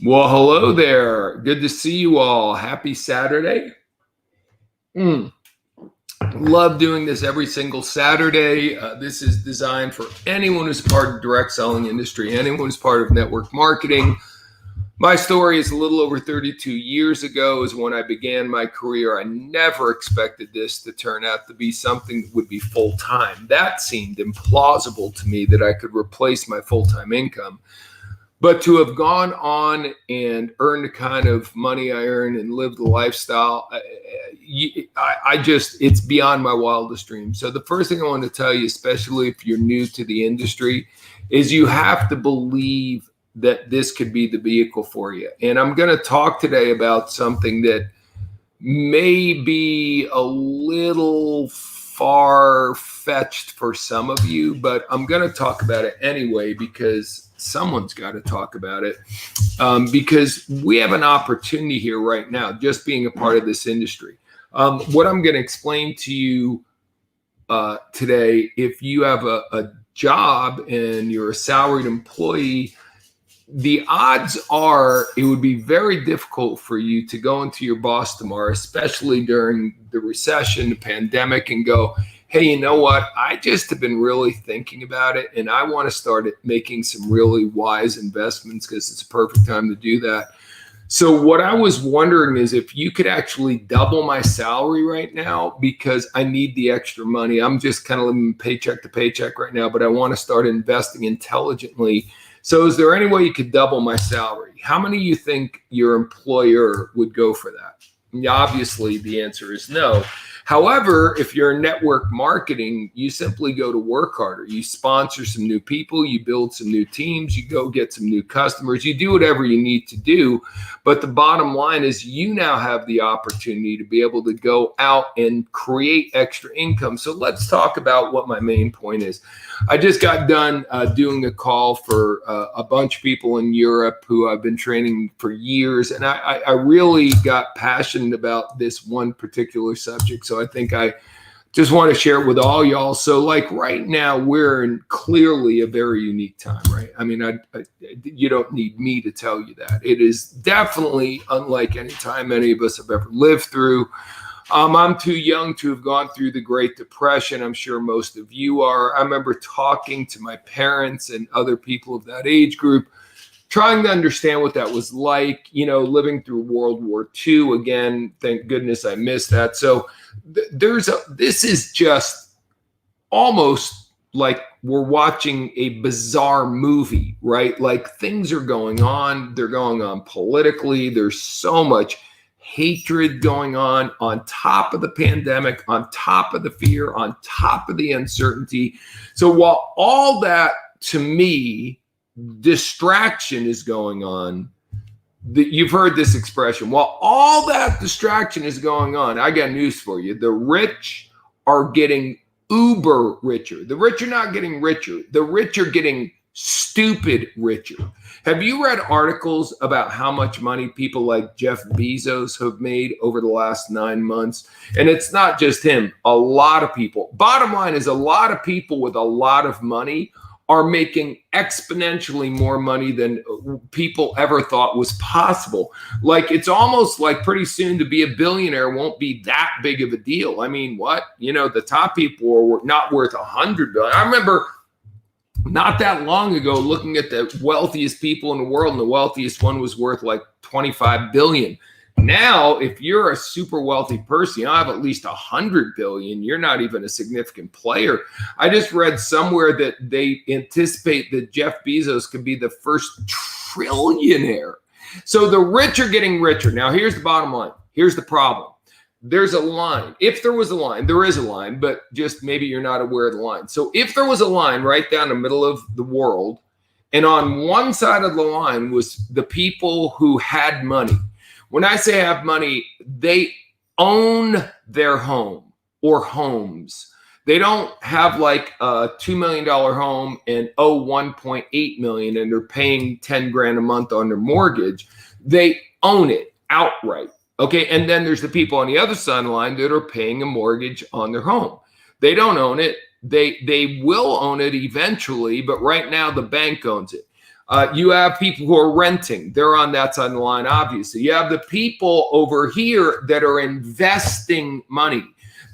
Well, hello there. Good to see you all. Happy Saturday. Love doing this every single Saturday. This is designed for anyone who's part of direct selling industry, anyone who's part of network marketing. My story is a little over 32 years ago is when I began my career. I never expected this to turn out to be something that would be full-time. That seemed implausible to me that I could replace my full-time income. But to have gone on and earned the kind of money I earn and live the lifestyle, it's beyond my wildest dreams. So the first thing I want to tell you, especially if you're new to the industry, is you have to believe that this could be the vehicle for you. And I'm going to talk today about something that may be a little far-fetched for some of you, but I'm going to talk about it anyway because someone's got to talk about it, because we have an opportunity here right now, just being a part of this industry. What I'm going to explain to you today, if you have a job and you're a salaried employee, the odds are it would be very difficult for you to go into your boss tomorrow, especially during the recession, the pandemic, and go, hey, you know what? I just have been really thinking about it, and I want to start making some really wise investments because it's a perfect time to do that. So what I was wondering is if you could actually double my salary right now, because I need the extra money. I'm just kind of living paycheck to paycheck right now, but I want to start investing intelligently. So is there any way you could double my salary? How many of you think your employer would go for that? Obviously, the answer is no. However, if you're in network marketing, you simply go to work harder. You sponsor some new people, you build some new teams, you go get some new customers, you do whatever you need to do. But the bottom line is you now have the opportunity to be able to go out and create extra income. So let's talk about what my main point is. I just got done doing a call for a bunch of people in Europe who I've been training for years. And I really got passionate about this one particular subject. So I think I just want to share it with all y'all. So like right now, we're in clearly a very unique time, right? I mean, you don't need me to tell you that. It is definitely unlike any time any of us have ever lived through. I'm too young to have gone through the Great Depression. I'm sure most of you are. I remember talking to my parents and other people of that age group, trying to understand what that was like, living through World War II. Again, thank goodness I missed that. So this is just almost like we're watching a bizarre movie, right? Like things are going on. They're going on politically. There's so much hatred going on top of the pandemic, on top of the fear, on top of the uncertainty. So while all that, to me, distraction is going on, you've heard this expression, while all that distraction is going on, I got news for you. The rich are getting uber richer. The rich are not getting richer. The rich are getting stupid richer. Have you read articles about how much money people like Jeff Bezos have made over the last 9 months? And it's not just him, a lot of people. Bottom line is a lot of people with a lot of money are making exponentially more money than people ever thought was possible. Like it's almost like pretty soon to be a billionaire won't be that big of a deal. I mean, what? The top people are not worth $100 billion. I remember not that long ago looking at the wealthiest people in the world, and the wealthiest one was worth like 25 billion. Now, if you're a super wealthy person, you have at least 100 billion. You're not even a significant player. I just read somewhere that they anticipate that Jeff Bezos could be the first trillionaire. So the rich are getting richer. Now, here's the bottom line. Here's the problem. There's a line. If there was a line, there is a line, but just maybe you're not aware of the line. So if there was a line right down the middle of the world, and on one side of the line was the people who had money. When I say have money, they own their home or homes. They don't have like a $2 million home and owe 1.8 million and they're paying 10 grand a month on their mortgage. They own it outright. Okay. And then there's the people on the other side of the line that are paying a mortgage on their home. They don't own it. They will own it eventually, but right now the bank owns it. You have people who are renting. They're on that side of the line, obviously. You have the people over here that are investing money.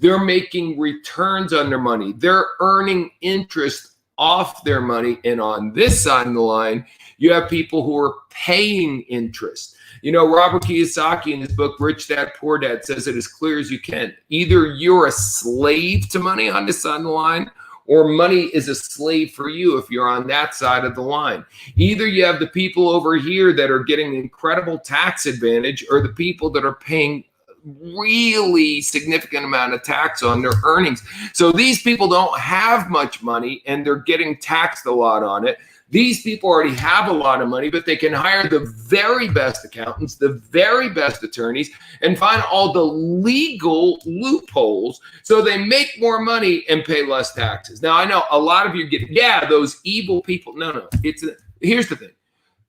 They're making returns on their money. They're earning interest off their money. And on this side of the line, you have people who are paying interest. You know, Robert Kiyosaki in his book, Rich Dad, Poor Dad, says it as clear as you can. Either you're a slave to money on this side of the line, or money is a slave for you if you're on that side of the line. Either you have the people over here that are getting incredible tax advantage, or the people that are paying really significant amount of tax on their earnings. So these people don't have much money and they're getting taxed a lot on it. These people already have a lot of money, but they can hire the very best accountants, the very best attorneys, and find all the legal loopholes so they make more money and pay less taxes. Now, I know a lot of you get, yeah, those evil people. No. Here's the thing.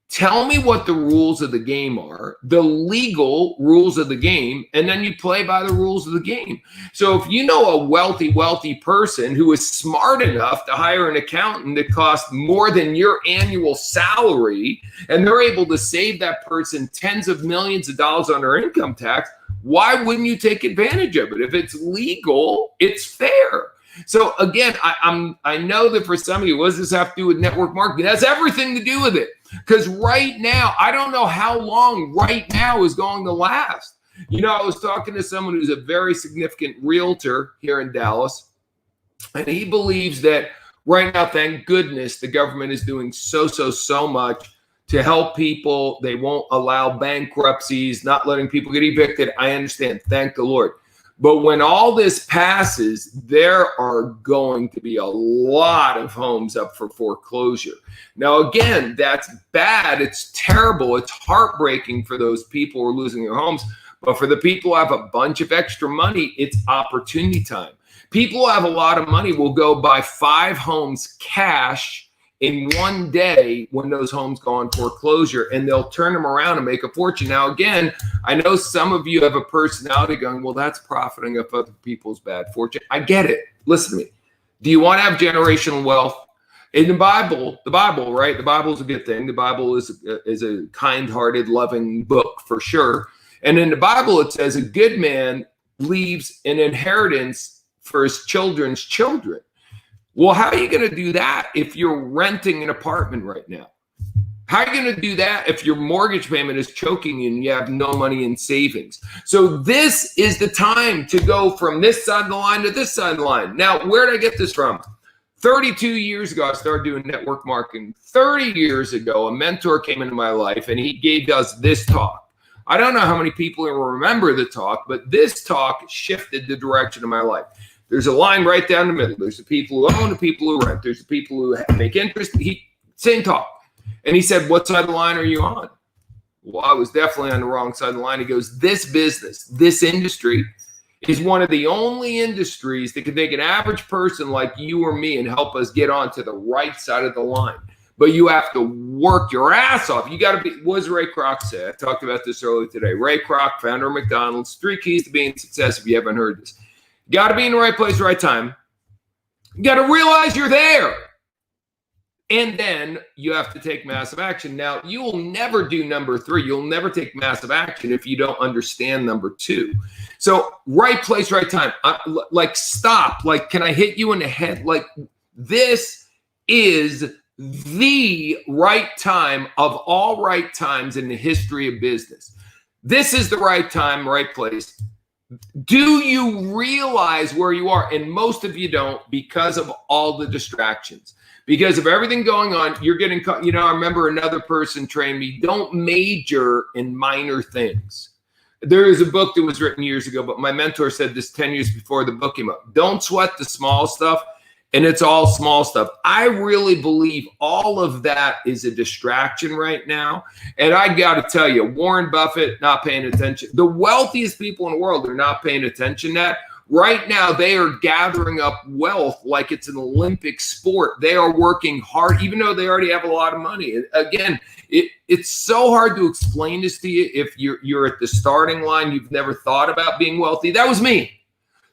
Tell me what the rules of the game are, the legal rules of the game, and then you play by the rules of the game. So if you know a wealthy person who is smart enough to hire an accountant that costs more than your annual salary, and they're able to save that person tens of millions of dollars on their income tax, why wouldn't you take advantage of it? If it's legal, it's fair. So again, I know that for some of you, what does this have to do with network marketing? It has everything to do with it. Because right now, I don't know how long right now is going to last. You know, I was talking to someone who's a very significant realtor here in Dallas, and he believes that right now, thank goodness, the government is doing so much to help people. They won't allow bankruptcies, not letting people get evicted. I understand. Thank the Lord. But when all this passes, there are going to be a lot of homes up for foreclosure. Now, again, that's bad. It's terrible. It's heartbreaking for those people who are losing their homes. But for the people who have a bunch of extra money, it's opportunity time. People who have a lot of money will go buy 5 homes cash in one day when those homes go on foreclosure, and they'll turn them around and make a fortune. Now, again, I know some of you have a personality going, well, that's profiting off other people's bad fortune. I get it. Listen to me. Do you want to have generational wealth? In the Bible, right? The Bible is a good thing. The Bible is a kind-hearted, loving book for sure. And in the Bible, it says a good man leaves an inheritance for his children's children. Well, how are you going to do that if you're renting an apartment right now? How are you going to do that if your mortgage payment is choking you and you have no money in savings? So this is the time to go from this side of the line to this side of the line. Now, where did I get this from? 32 years ago, I started doing network marketing. 30 years ago, a mentor came into my life and he gave us this talk. I don't know how many people will remember the talk, but this talk shifted the direction of my life. There's a line right down the middle. There's the people who own, the people who rent. There's the people who make interest. Same talk. And he said, what side of the line are you on? Well, I was definitely on the wrong side of the line. He goes, this business, this industry is one of the only industries that can take an average person like you or me and help us get onto the right side of the line. But you have to work your ass off. You got to be, what does Ray Kroc say? I talked about this earlier today. Ray Kroc, founder of McDonald's, 3 keys to being success if you haven't heard this. You got to be in the right place, right time. You got to realize you're there. And then you have to take massive action. Now, you will never do number 3. You'll never take massive action if you don't understand number 2. So right place, right time. Like, stop. Like, can I hit you in the head? Like, this is the right time of all right times in the history of business. This is the right time, right place. Do you realize where you are? And most of you don't, because of all the distractions, because of everything going on. You're getting caught. You know, I remember another person trained me, don't major in minor things. There is a book that was written years ago, but my mentor said this 10 years before the book came up. Don't sweat the small stuff. And it's all small stuff. I really believe all of that is a distraction right now. And I got to tell you, Warren Buffett, not paying attention. The wealthiest people in the world are not paying attention to that. Right now, they are gathering up wealth like it's an Olympic sport. They are working hard, even though they already have a lot of money. Again, it's so hard to explain this to you if you're at the starting line. You've never thought about being wealthy. That was me.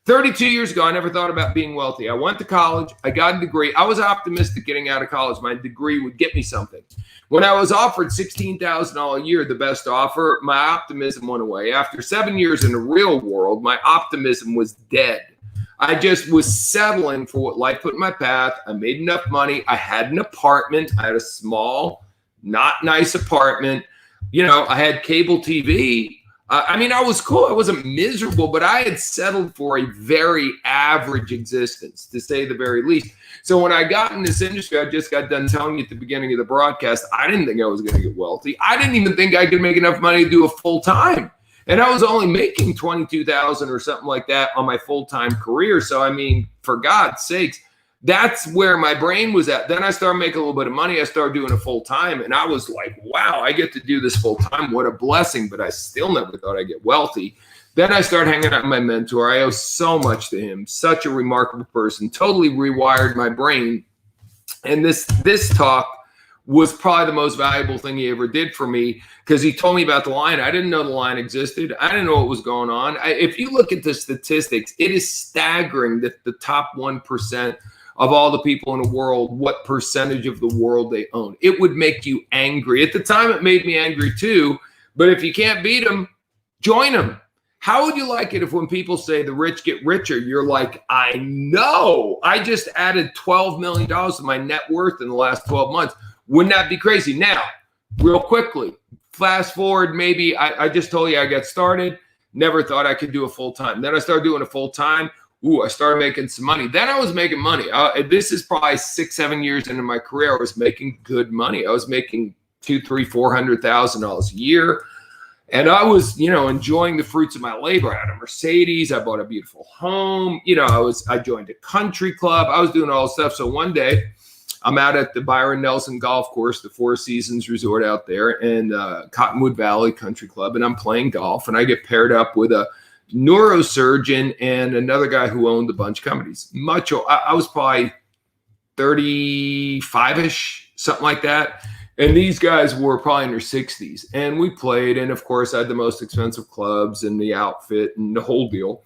32 years ago, I never thought about being wealthy. I went to college. I got a degree. I was optimistic getting out of college. My degree would get me something. When I was offered $16,000 a year, the best offer, my optimism went away. After 7 years in the real world, my optimism was dead. I just was settling for what life put in my path. I made enough money. I had an apartment. I had a small, not nice apartment. You know, I had cable TV. I mean, I was cool. I wasn't miserable, but I had settled for a very average existence, to say the very least. So when I got in this industry, I just got done telling you at the beginning of the broadcast, I didn't think I was going to get wealthy. I didn't even think I could make enough money to do a full time. And I was only making $22,000 or something like that on my full-time career. So, I mean, for God's sakes, that's where my brain was at. Then I started making a little bit of money. I started doing it full-time. And I was like, wow, I get to do this full-time. What a blessing. But I still never thought I'd get wealthy. Then I started hanging out with my mentor. I owe so much to him. Such a remarkable person. Totally rewired my brain. And this talk was probably the most valuable thing he ever did for me, because he told me about the line. I didn't know the line existed. I didn't know what was going on. If you look at the statistics, it is staggering that the top 1% of all the people in the world, what percentage of the world they own. It would make you angry. At the time, it made me angry too. But if you can't beat them, join them. How would you like it if when people say the rich get richer, you're like, I know. I just added $12 million to my net worth in the last 12 months. Wouldn't that be crazy? Now, real quickly, fast forward, maybe I just told you I got started, never thought I could do a full-time. Then I started doing a full-time. I started making some money. Then I was making money. This is probably 6-7 years into my career. I was making good money. I was making $200,000-$400,000 a year. And I was, enjoying the fruits of my labor. I had a Mercedes. I bought a beautiful home. I joined a country club. I was doing all this stuff. So one day, I'm out at the Byron Nelson Golf Course, the Four Seasons Resort out there, and Cottonwood Valley Country Club, and I'm playing golf, and I get paired up with a neurosurgeon and another guy who owned a bunch of companies. I was probably 35-ish, something like that, and these guys were probably in their 60s, and we played, and of course, I had the most expensive clubs and the outfit and the whole deal.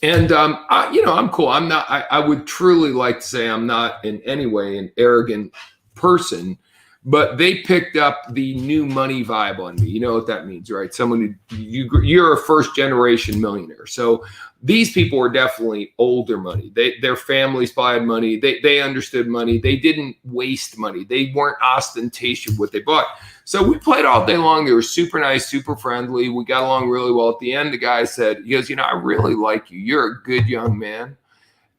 And, I'm cool. I would truly like to say I'm not in any way an arrogant person, but they picked up the new money vibe on me. You know what that means, right? Someone you're a first generation millionaire. So these people were definitely older money. Their families probably had money. They understood money. They didn't waste money. They weren't ostentatious with what they bought. So we played all day long. They were super nice, super friendly. We got along really well. At the end, the guy said, he goes, I really like you. You're a good young man.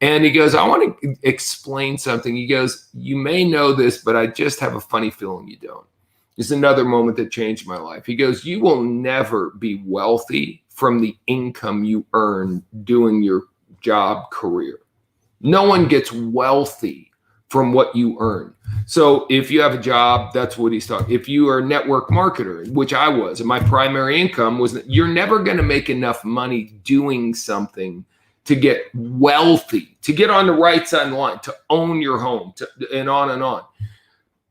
And he goes, I want to explain something. He goes, you may know this, but I just have a funny feeling you don't. It's another moment that changed my life. He goes, you will never be wealthy from the income you earn doing your job career. No one gets wealthy from what you earn. So if you have a job, that's what he's talking. If you are a network marketer, which I was, and my primary income was, you're never going to make enough money doing something to get wealthy, to get on the right side of the line, to own your home, and on and on.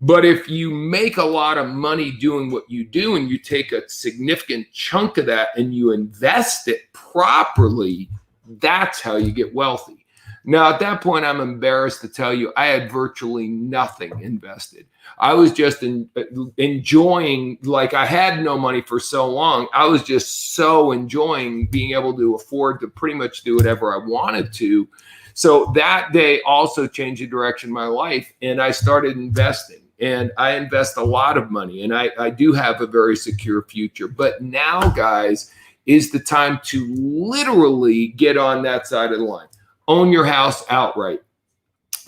But if you make a lot of money doing what you do, and you take a significant chunk of that and you invest it properly, that's how you get wealthy. Now, at that point, I'm embarrassed to tell you, I had virtually nothing invested. I was just enjoying, like I had no money for so long. I was just so enjoying being able to afford to pretty much do whatever I wanted to. So that day also changed the direction of my life, and I started investing. And I invest a lot of money, and I do have a very secure future. But now, guys, is the time to literally get on that side of the line. Own your house outright.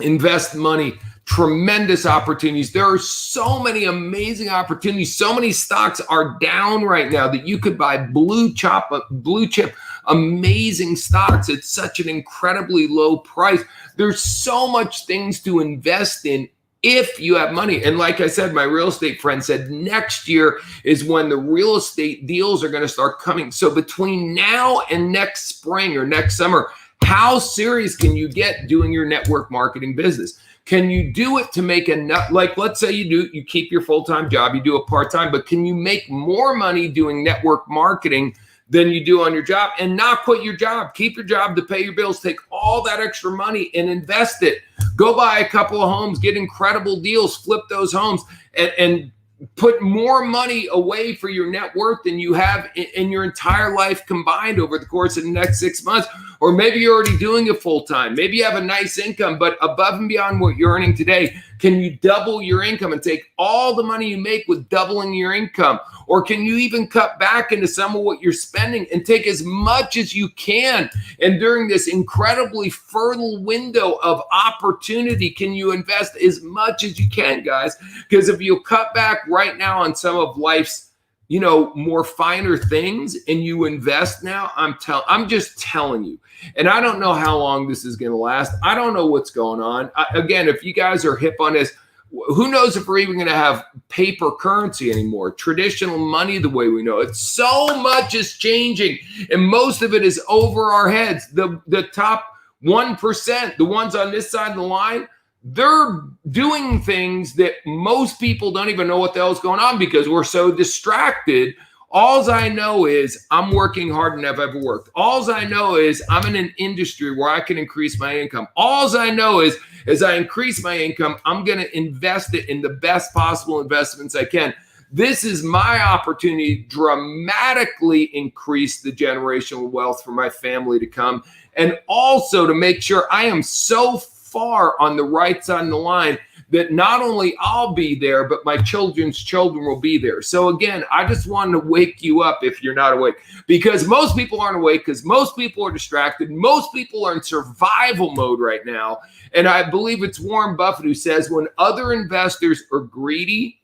Invest money. Tremendous opportunities. There are so many amazing opportunities. So many stocks are down right now that you could buy blue chip, amazing stocks at such an incredibly low price. There's so much things to invest in if you have money. And like I said, my real estate friend said next year is when the real estate deals are going to start coming. So between now and next spring or next summer, how serious can you get doing your network marketing business? Can you do it to make enough? Like, let's say you keep your full-time job, you do a part-time, but can you make more money doing network marketing than you do on your job, and not quit your job. Keep your job to pay your bills. Take all that extra money and invest it. Go buy a couple of homes, get incredible deals, flip those homes, and put more money away for your net worth than you have in your entire life combined over the course of the next 6 months. Or maybe you're already doing it full time. Maybe you have a nice income, but above and beyond what you're earning today, can you double your income and take all the money you make with doubling your income? Or can you even cut back into some of what you're spending and take as much as you can? And during this incredibly fertile window of opportunity, can you invest as much as you can, guys? Because if you cut back right now on some of life's, more finer things and you invest now, I'm just telling you. And I don't know how long this is going to last. I don't know what's going on. Again, if you guys are hip on this, who knows if we're even going to have paper currency anymore, traditional money the way we know it. So much is changing, and most of it is over our heads. The top 1%, the ones on this side of the line, they're doing things that most people don't even know what the hell's going on because we're so distracted. Alls I know is I'm working harder than I've ever worked. Alls I know is I'm in an industry where I can increase my income. Alls I know is as I increase my income, I'm going to invest it in the best possible investments I can. This is my opportunity to dramatically increase the generational wealth for my family to come, and also to make sure I am so far on the right side of the line that not only I'll be there, but my children's children will be there. So again, I just wanted to wake you up if you're not awake, because most people aren't awake, because most people are distracted. Most people are in survival mode right now. And I believe it's Warren Buffett who says, when other investors are greedy,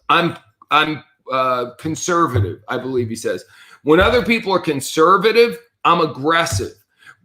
I'm conservative, I believe he says. When other people are conservative, I'm aggressive.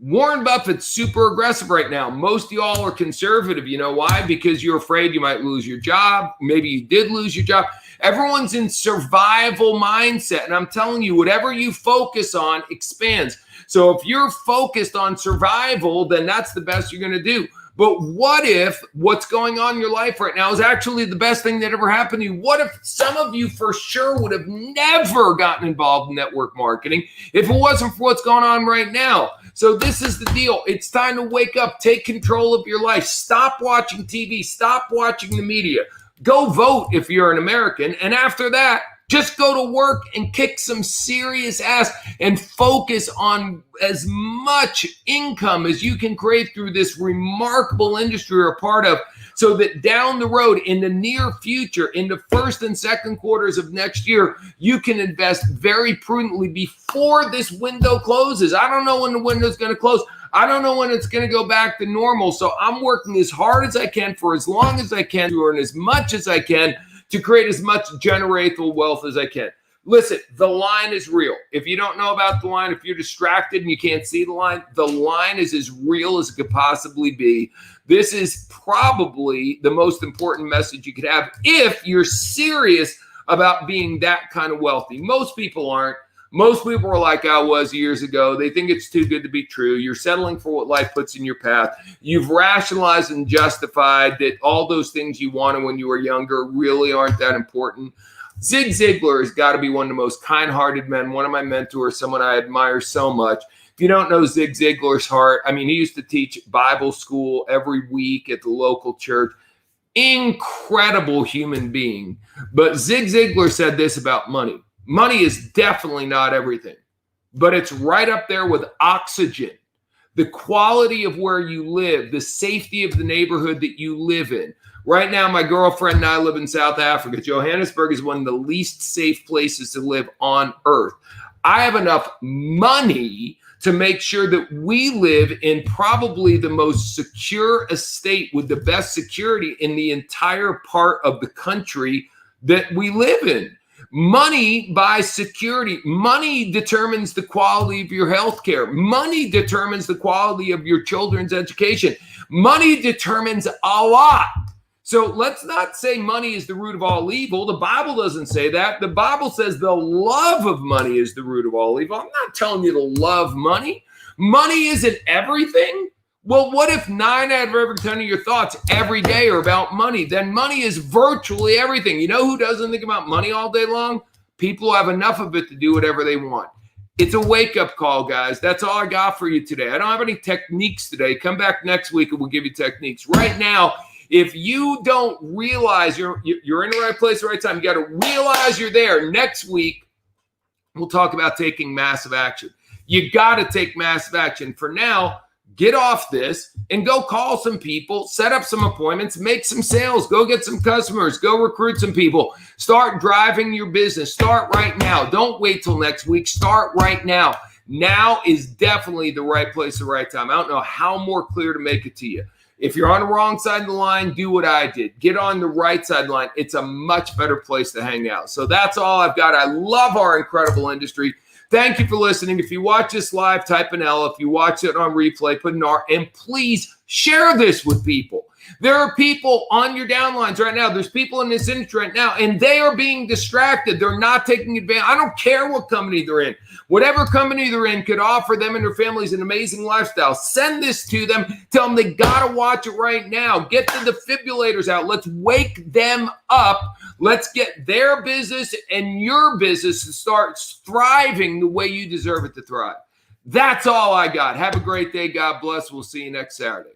Warren Buffett's super aggressive right now. Most of y'all are conservative. You know why? Because you're afraid you might lose your job. Maybe you did lose your job. Everyone's in survival mindset. And I'm telling you, whatever you focus on expands. So if you're focused on survival, then that's the best you're going to do. But what if what's going on in your life right now is actually the best thing that ever happened to you? What if some of you for sure would have never gotten involved in network marketing if it wasn't for what's going on right now? So this is the deal. It's time to wake up, take control of your life. Stop watching TV. Stop watching the media. Go vote if you're an American. And after that, just go to work and kick some serious ass and focus on as much income as you can create through this remarkable industry you're a part of, so that down the road in the near future, in the first and second quarters of next year, you can invest very prudently before this window closes. I don't know when the window's going to close. I don't know when it's going to go back to normal. So I'm working as hard as I can for as long as I can to earn as much as I can to create as much generational wealth as I can. Listen, the line is real. If you don't know about the line, if you're distracted and you can't see the line is as real as it could possibly be. This is probably the most important message you could have if you're serious about being that kind of wealthy. Most people aren't. Most people are like I was years ago. They think it's too good to be true. You're settling for what life puts in your path. You've rationalized and justified that all those things you wanted when you were younger really aren't that important. Zig Ziglar has got to be one of the most kind-hearted men, one of my mentors, someone I admire so much. If you don't know Zig Ziglar's heart, I mean, he used to teach Bible school every week at the local church. Incredible human being. But Zig Ziglar said this about money. Money is definitely not everything, but it's right up there with oxygen. The quality of where you live, the safety of the neighborhood that you live in. Right now, my girlfriend and I live in South Africa. Johannesburg is one of the least safe places to live on earth. I have enough money to make sure that we live in probably the most secure estate with the best security in the entire part of the country that we live in. Money buys security. Money determines the quality of your health care. Money determines the quality of your children's education. Money determines a lot. So let's not say money is the root of all evil. The Bible doesn't say that. The Bible says the love of money is the root of all evil. I'm not telling you to love money. Money isn't everything. Well, what if 9 out of every 10 of your thoughts every day are about money? Then money is virtually everything. You know who doesn't think about money all day long? People who have enough of it to do whatever they want. It's a wake-up call, guys. That's all I got for you today. I don't have any techniques today. Come back next week and we'll give you techniques. Right now, if you don't realize you're in the right place at the right time, you got to realize you're there. Next week, we'll talk about taking massive action. You got to take massive action. For now, get off this and go call some people, set up some appointments, make some sales, go get some customers, go recruit some people, start driving your business. Start right now. Don't wait till next week. Start right now. Now is definitely the right place, the right time. I don't know how more clear to make it to you. If you're on the wrong side of the line, do what I did. Get on the right side of the line. It's a much better place to hang out. So that's all I've got. I love our incredible industry. Thank you for listening. If you watch this live, type an L. If you watch it on replay, put an R. And please share this with people. There are people on your downlines right now. There's people in this industry right now, and they are being distracted. They're not taking advantage. I don't care what company they're in. Whatever company they're in could offer them and their families an amazing lifestyle. Send this to them. Tell them they got to watch it right now. Get the defibrillators out. Let's wake them up. Let's get their business and your business to start thriving the way you deserve it to thrive. That's all I got. Have a great day. God bless. We'll see you next Saturday.